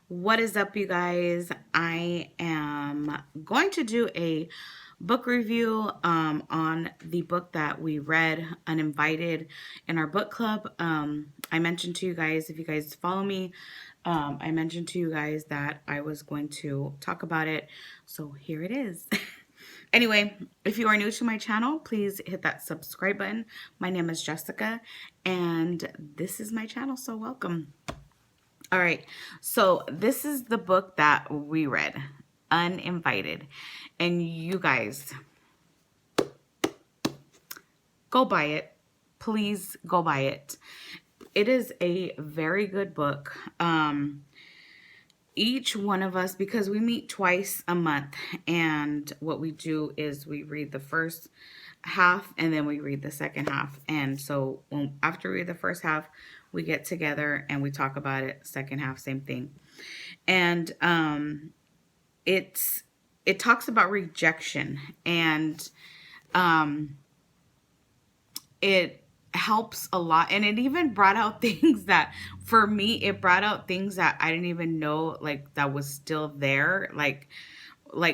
What is up, you guys? I am going to do a book review on the book that we read, Uninvited, in our book club. I mentioned to you guys, if you guys follow me, I mentioned to you guys that I was going to talk about it. So here it is. Anyway, if you are new to my channel, please hit that subscribe button. My name is Jessica, and this is my channel, so welcome. All right, so this is the book that we read, Uninvited. And you guys, go buy it. Please go buy it. It is a very good book. Each one of us, because we meet twice a month, and what we do is we read the first half and then we read the second half. And so after we read the first half, we get together and we talk about it. Second half, same thing. And it talks about rejection, and it helps a lot, and it even brought out things that, for me, it brought out things that I didn't even know, like, that was still there. Like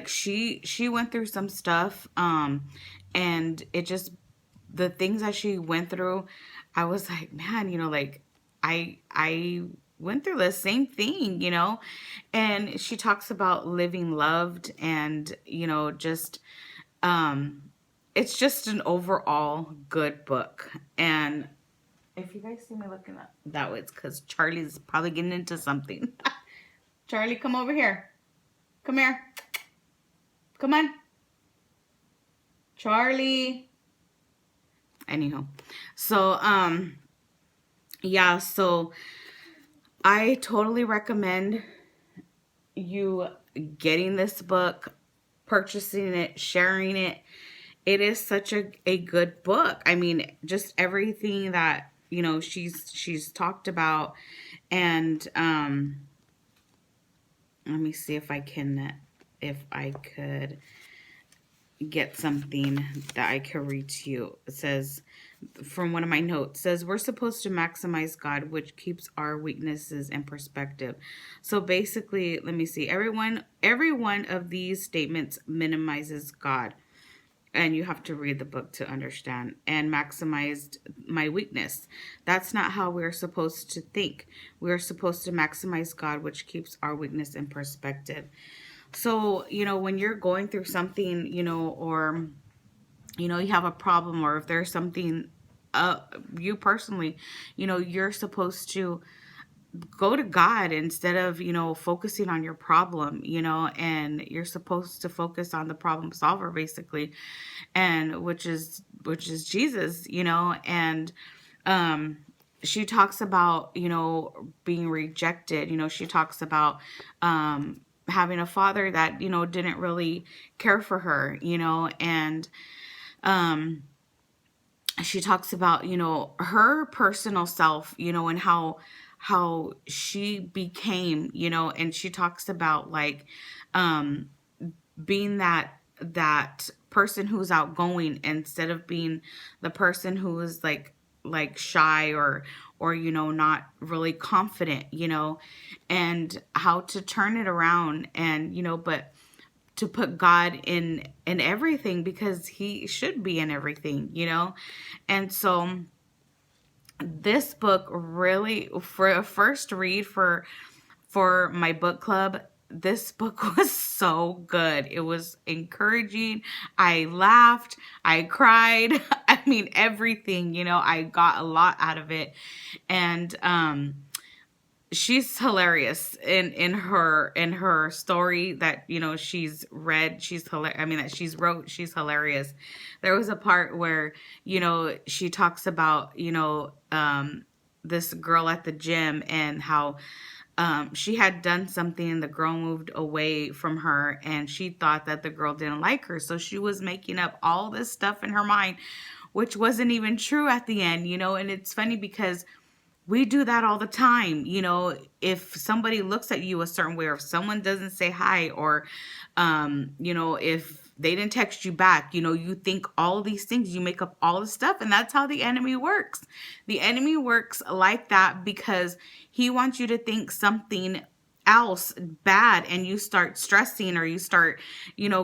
she went through some stuff, and it just, the things that she went through, I was like, man, like, I went through the same thing, and she talks about living loved, and just it's just an overall good book. And if you guys see me looking up that way, it's because Charlie's probably getting into something. Charlie, come over here. Come here. Come on. Charlie. Anyhow. So, yeah, so I totally recommend you getting this book, purchasing it, sharing it. It is such a good book. I mean, just everything that, she's talked about. And let me see if I could get something that I can read to you. It says, from one of my notes, says, we're supposed to maximize God, which keeps our weaknesses in perspective. So basically, let me see, every one of these statements minimizes God. And you have to read the book to understand. And maximized my weakness. That's not how we're supposed to think. We're supposed to maximize God, which keeps our weakness in perspective. So, when you're going through something, or, you have a problem, or if there's something, you personally, you're supposed to go to God instead of, focusing on your problem, and you're supposed to focus on the problem solver, basically, and which is Jesus, and she talks about, being rejected. She talks about having a father that, didn't really care for her, and she talks about, her personal self, and how she became, and she talks about, like, being that person who's outgoing instead of being the person who is like shy, or not really confident, and how to turn it around, and but to put God in everything, because he should be in everything, and so this book really, for a first read for my book club, this book was so good. It was encouraging. I laughed. I cried. I mean, everything, I got a lot out of it. And she's hilarious in her story that, she's read. She's hilarious. I mean, that she's wrote. She's hilarious. There was a part where, she talks about, this girl at the gym, and how she had done something, and the girl moved away from her, and she thought that the girl didn't like her. So she was making up all this stuff in her mind, which wasn't even true at the end, and it's funny because we do that all the time. If somebody looks at you a certain way, or if someone doesn't say hi, or, if they didn't text you back, you think all these things, you make up all this stuff, and that's how the enemy works. The enemy works like that because he wants you to think something else bad, and you start stressing, or you start,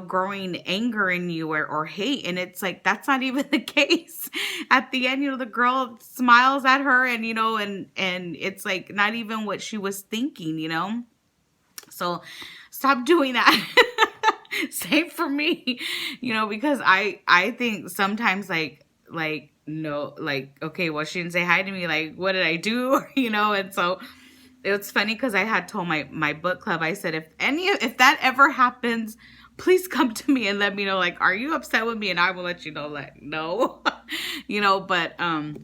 growing anger in you, or hate. And it's like, that's not even the case. At the end, the girl smiles at her, and, and it's like not even what she was thinking. So stop doing that. Same for me, because I think sometimes, like, no, like, okay, well, she didn't say hi to me, like, what did I do? And so it's funny, because I had told my book club, I said, if that ever happens, please come to me and let me know, like, are you upset with me? And I will let you know, like, no. But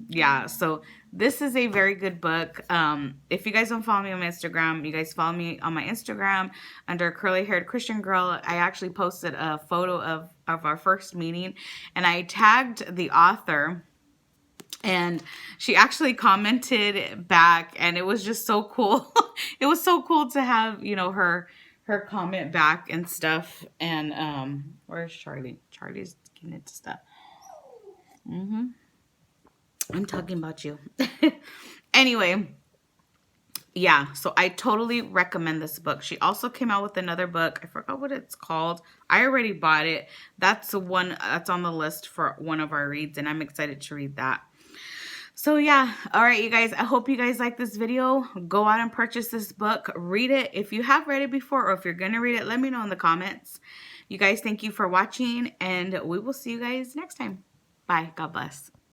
yeah, so this is a very good book. If you guys don't follow me on my Instagram, you guys follow me on my Instagram under Curly Haired Christian Girl. I actually posted a photo of our first meeting, and I tagged the author, and she actually commented back, and it was just so cool. It was so cool to have, her comment back and stuff. And where's Charlie? Charlie's getting into stuff. I'm talking about you. Anyway, yeah, so I totally recommend this book. She also came out with another book. I forgot what it's called. I already bought it. That's the one that's on the list for one of our reads, and I'm excited to read that. So yeah, all right, you guys, I hope you guys like this video. Go out and purchase this book. Read it. If you have read it before, or if you're going to read it, let me know in the comments. You guys, thank you for watching, and we will see you guys next time. Bye. God bless.